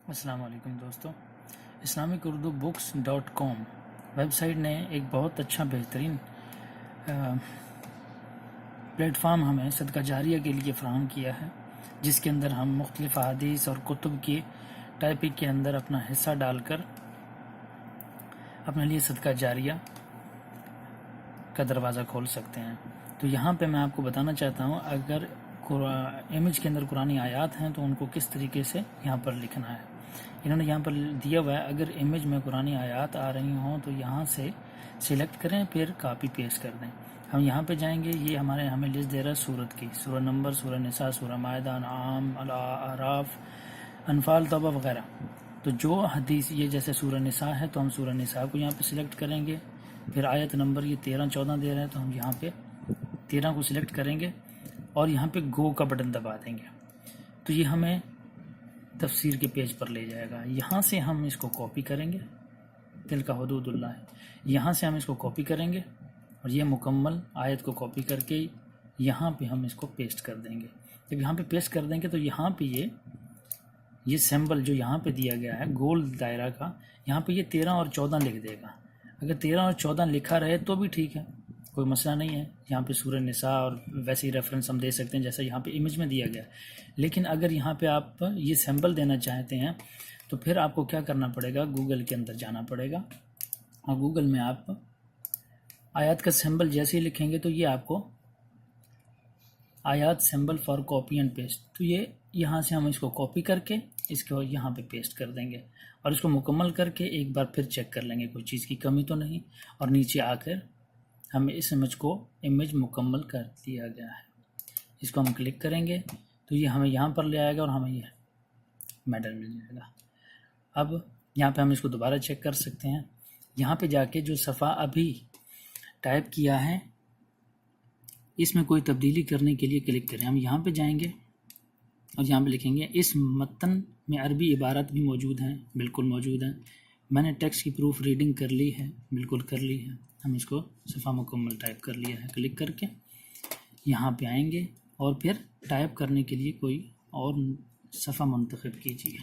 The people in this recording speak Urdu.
السلام علیکم دوستو، islamicurdubooks.com ویب سائٹ نے ایک بہت اچھا بہترین پلیٹ فارم ہمیں صدقہ جاریہ کے لیے فراہم کیا ہے، جس کے اندر ہم مختلف احادیث اور کتب کی ٹائپنگ کے اندر اپنا حصہ ڈال کر اپنے لیے صدقہ جاریہ کا دروازہ کھول سکتے ہیں۔ تو یہاں پہ میں آپ کو بتانا چاہتا ہوں، اگر امیج کے اندر قرآنی آیات ہیں تو ان کو کس طریقے سے یہاں پر لکھنا ہے۔ انہوں نے یہاں پر دیا ہوا ہے، اگر امیج میں قرآنی آیات آ رہی ہوں تو یہاں سے سلیکٹ کریں، پھر کاپی پیسٹ کر دیں۔ ہم یہاں پہ جائیں گے، یہ ہمیں لسٹ دے رہا ہے سورت کی، سورہ نمبر، سورہ نساء، سورہ مائدہ، انعام، اعراف، انفال، توبہ وغیرہ۔ تو جو حدیث یہ جیسے سورہ نساء ہے تو ہم سورہ نساء کو یہاں پہ سلیکٹ کریں گے، پھر آیت نمبر یہ 13-14 دے رہے ہیں تو ہم یہاں پہ 13 کو سلیکٹ کریں گے اور یہاں پہ گو کا بٹن دبا دیں گے، تو یہ ہمیں تفسیر کے پیج پر لے جائے گا۔ یہاں سے ہم اس کو کاپی کریں گے، تلک حدود اللہ ہے، یہاں سے ہم اس کو کاپی کریں گے اور یہ مکمل آیت کو کاپی کر کے یہاں پہ ہم اس کو پیسٹ کر دیں گے۔ جب یہاں پہ پیسٹ کر دیں گے تو یہاں پہ یہ سمبل جو یہاں پہ دیا گیا ہے گول دائرہ کا، یہاں پہ یہ 13 اور 14 لکھ دے گا۔ اگر 13 اور 14 لکھا رہے تو بھی ٹھیک ہے، کوئی مسئلہ نہیں ہے، یہاں پہ سورہ نساء اور ویسے ہی ریفرنس ہم دے سکتے ہیں جیسا یہاں پہ امیج میں دیا گیا ہے۔ لیکن اگر یہاں پہ آپ یہ سیمبل دینا چاہتے ہیں تو پھر آپ کو کیا کرنا پڑے گا، گوگل کے اندر جانا پڑے گا اور گوگل میں آپ آیات کا سیمبل جیسے ہی لکھیں گے تو یہ آپ کو آیات symbol for copy and paste, تو یہ یہاں سے ہم اس کو کاپی کر کے اس کو یہاں پہ پیسٹ کر دیں گے اور اس کو مکمل کر کے ایک بار پھر چیک کر لیں گے کوئی چیز کی کمی تو نہیں، اور نیچے آ کر ہمیں اس امیج مکمل کر دیا گیا ہے۔ اس کو ہم کلک کریں گے تو یہ ہمیں یہاں پر لے آئے گا اور ہمیں یہ میڈل مل جائے گا۔ اب یہاں پہ ہم اس کو دوبارہ چیک کر سکتے ہیں، یہاں پہ جا کے جو صفحہ ابھی ٹائپ کیا ہے اس میں کوئی تبدیلی کرنے کے لیے کلک کریں۔ ہم یہاں پہ جائیں گے اور یہاں پہ لکھیں گے اس متن میں عربی عبارت بھی موجود ہیں، بالکل موجود ہیں، میں نے ٹیکسٹ کی پروف ریڈنگ کر لی ہے، بالکل کر لی ہے، ہم اس کو صفحہ مکمل ٹائپ کر لیا ہے۔ کلک کر کے یہاں پہ آئیں گے اور پھر ٹائپ کرنے کے لیے کوئی اور صفحہ منتخب کیجیے۔